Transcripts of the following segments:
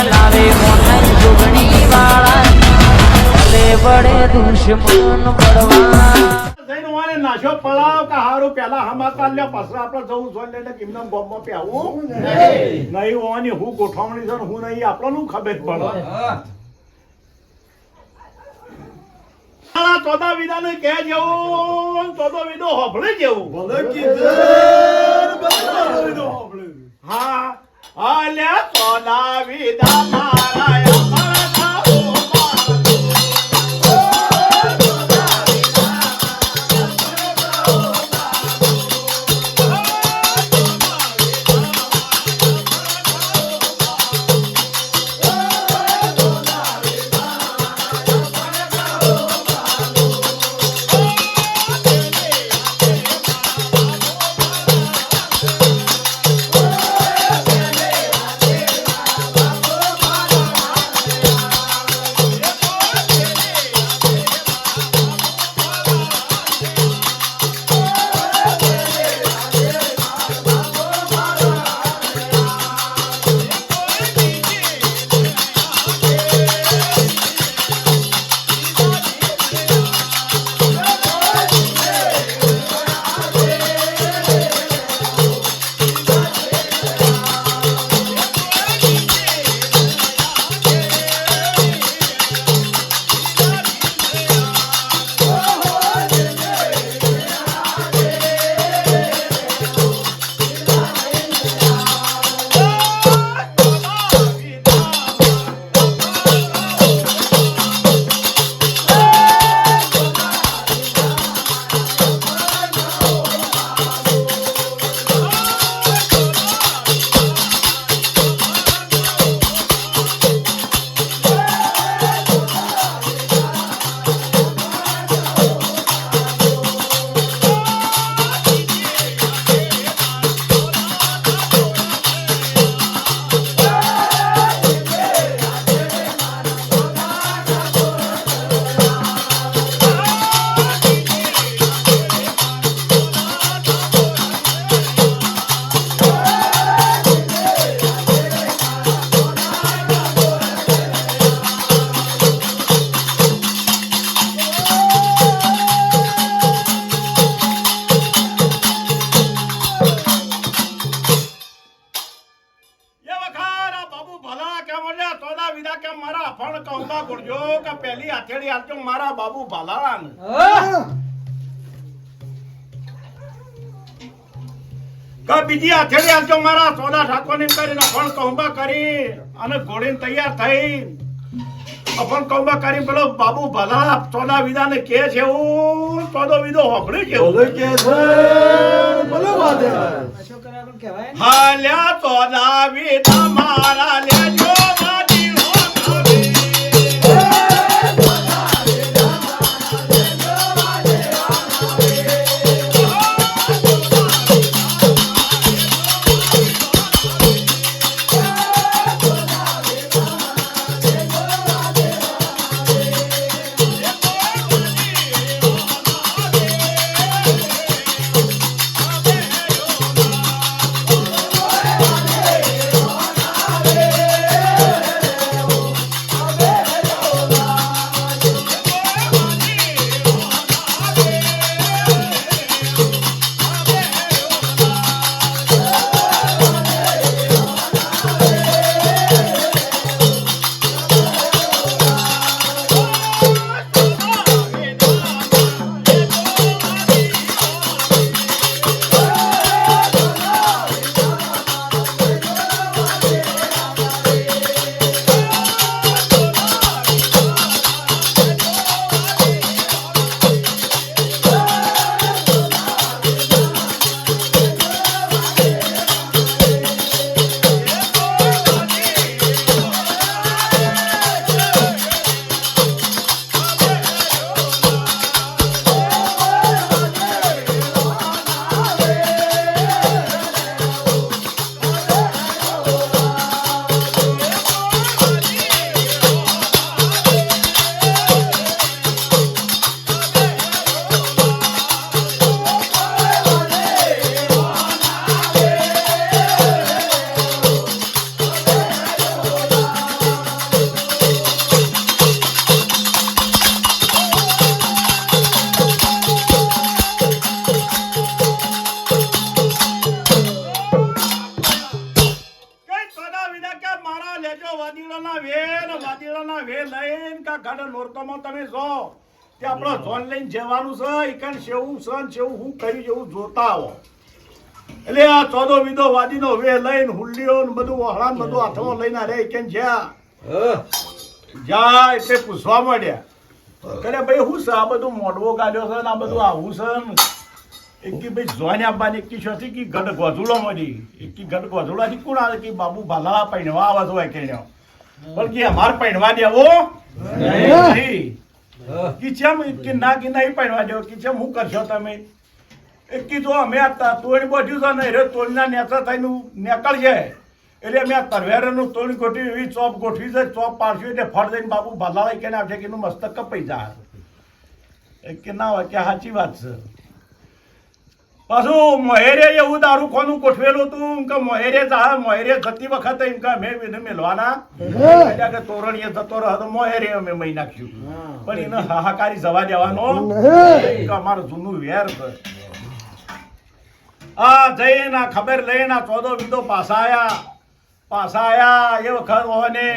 લાવે મોન જોગણી વાળા લે વડે દુશ્મન પડવા નાશો પડાવ કે હારું પેલા હમાતા લ્યો પછી આપણે જવું જોઈ લઈને કિમના ગોમમાં પ્યાવું નહીં હોવાની હું ગોઠવણી છે હું નહીં આપણને ખબર પડે ચોદા વિદા ને કે જેવું ચોદો વિદો હોભળી જેવું ભલે કીધું હા અલ્યા ચોદા વિદા મારા પેલી હાથેડી આપજો મારા બાબુ ભાલાળા બીજી હાથેડી આપજો મારા સોદા ઠાકોરની કરીને અફણ કૌંબા કરી અને ઘોડીને તૈયાર થઈ અફણ કૌંબા કરી પેલો બાબુ ભલા સોદા વિદા ને કે છે એવું સોદો વિદો હોભળી છે હાલ્યા સોદા વિદા મારા લેજો મારા લેજો વાદીડાના વે લઈને કા ગાડે નોરતોમાં તમે જો કે આપણો ઝોન લઈને જવાનું છે ઈકણ સેવું સન સેવું હું કરી જેવું જોતા આવો એટલે આ ચોદો વિદો વાદીનો વે લઈને હુલ્લીઓ ને બધું વહળા ને બધું હાથમાં લઈને રે ઈકણ જા એટલે પૂછવા માંડ્યા કરે ભાઈ હું છે આ બધું મોઢવો ગાડ્યો છે ને આ બધું આવું છે ને એકી ભાઈ જોઈને આપવાની એકી શોથી કે ગઢ ગોધુલો મળી એકી ગઢ ગોધુલાથી કોણ આવે કે બાબુ ભાલાળા પૈણવા આવે છે કે પણ કે અમાર પૈણવા દેવો નહીં કે ચેમ કે ના કે નહીં પૈણવા દેવો કે ચેમ હું કરશો તમે એક કીધું અમે આ તોડી બોધ્યું છે ને રે તોડીના નેતા થઈને નીકળશે એટલે અમે આ તરવેરનું તોડી ગોઠવી એવી ચોપ ગોઠવી છે ચોપ પાડશું એટલે ફળ દઈને બાબુ ભાલાળા કે આવશે કે એનું મસ્તક કપાઈ જાય કે ના હોય કે સાચી વાત છે પાછું મોહેરે એવું દારૂ ખોનું ગોઠવેલું હતું કે મોહેરે જતી વખતે એમ કે મેં એને મેલવાના કે તોરણીએ જતો રહ્યો તો મોહેરે અમે મહી નાખ્યું પણ એને હાહાકારી જવા દેવાનો અમારું જૂનું વેર છે આ જઈને ખબર લઈને ચોદો વિદો પાછા આયા એ વખત હોને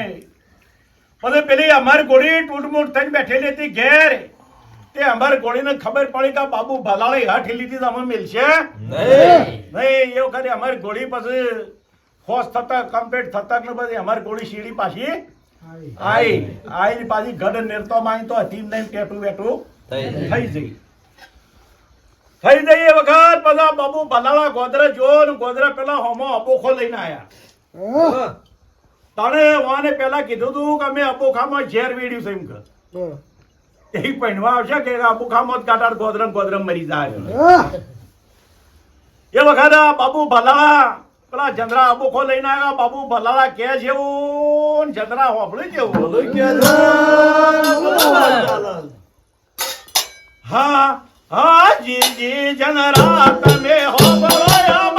પછી પેલી અમારી ગોળી ટૂટમૂટ થઈને બેઠેલી હતી ઘેર તે અમારી ગોળીને ખબર પડી કે બાબુ ભલાળી હાથી લીધી તમે મિલશે નહીં એ વખતે અમારી ગોળી પછી હોશ થતા કમ્પ્લીટ થતા ને પછી અમારી ગોળી સીડી પાછી આઈ પાછી ગઢ નેરતો માં તો હતી નહીં પેટું વેટું થઈ જઈ એ વખત બધા બાબુ ભલાળા ગોદરા જો ને ગોદરા પેલા હોમો અબોખો લઈને આયા તને વાને પેલા કીધું તું કે અમે અબોખામાં ઝેર વેડ્યું છે એમ કે એ પૈણવા આવશે કે અબોખામાં કાટાડ ગોદરમ મરી જાય એ વખત બાબુ ભલાળા પેલા જંદરા અબોખો લઈને આવ્યા બાબુ ભલાળા કે જેવું જંદરા હોપડી જેવું હા હા જી જનરા તમે હો બળાયા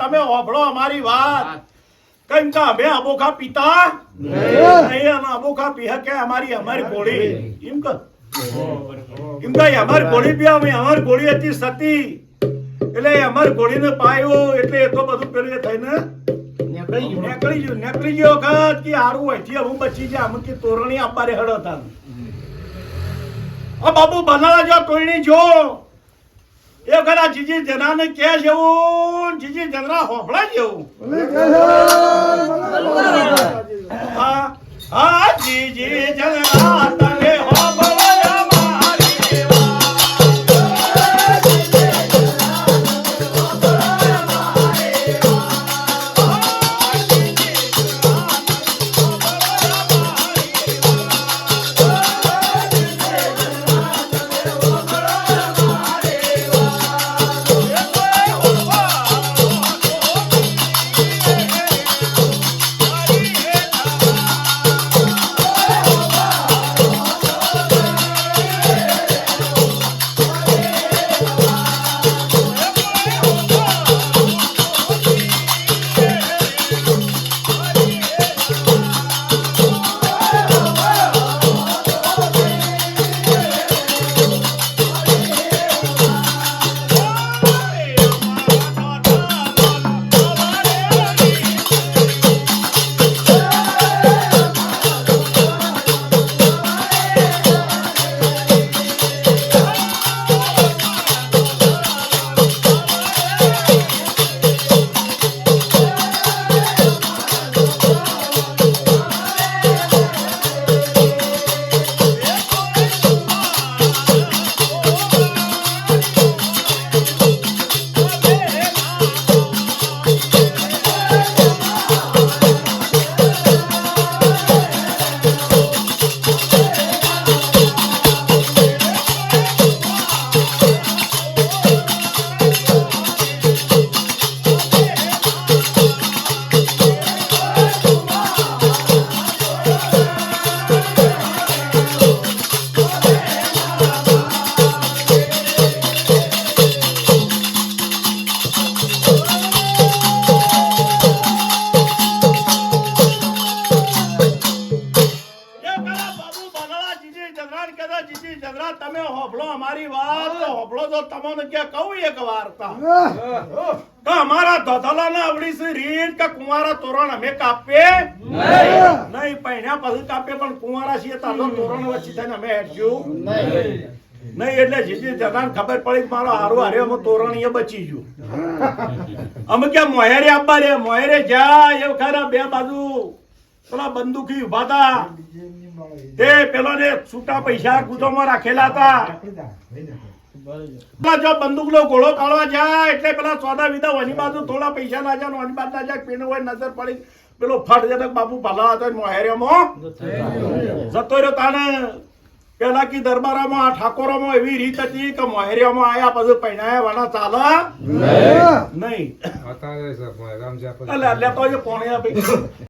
તમે ઓભળો અમારી વાત કેમ કે અમે અબોખા પીતા નહીં અબોખા પીહ કે અમારી ગોળી એમ કે અમારી ગોળી પી અમારી ગોળી હતી સતી એટલે અમારી ગોળીને પાયો એટલે એ તો બધું પેલું થઈને નીકળી ગયો વખત કે હારું અહીંથી હું બચી જાય અમુક તોરણી આપવારે હળ હતા બાબુ બનાવા જો તોરણી જો એ ઘણા જીજી જનાને કે જેવું જીજી જનરા હોફળા જેવું હા જીજી જનરા તમે હોફળા મારી વાત હોભળો અમારી વાત તો હોભળો તો તમને ક્યાં કહું એક વાર્તા તો અમારા ધોધલાના આવડી રીત કે કુંવારા તોરણ અમે કાપે નહીં પૈણ્યા પછી કાપે પણ કુંવારા છીએ તારો તોરણ વચ્ચે થઈને અમે હેઠ્યું નહીં એટલે જીજી જગાને ખબર પડી કે મારો હારો હાર્યો અમે તોરણ એ બચી ગયું અમે ક્યાં મોહેરે આપવા રે મોહેરે જાય એવું ખરા બે બાજુ પેલા બંદૂકી ઉભા હતા તે પેલો ને છૂટા પૈસા ગુદોમાં રાખેલા હતા પેલા જો બંદૂક નો ગોળો કાઢવા જાય એટલે પેલા સોદા વિદા વાની બાજુ થોડા પૈસા ના જાય વાની બાજુ ના જાય પીણું હોય નજર પડી પેલો ફટ જતો બાપુ ભલા હતો મોહેરેમાં જતો રહ્યો તાને પેલા કી દરબારામાં આ ઠાકોરોમાં એવી રીત હતી કે મોહેરિયામાં આયા પછી પૈણાયા વાના ચાલે નહીં आता है सब राम जी એટલે એટલે તો જે પોણે આપી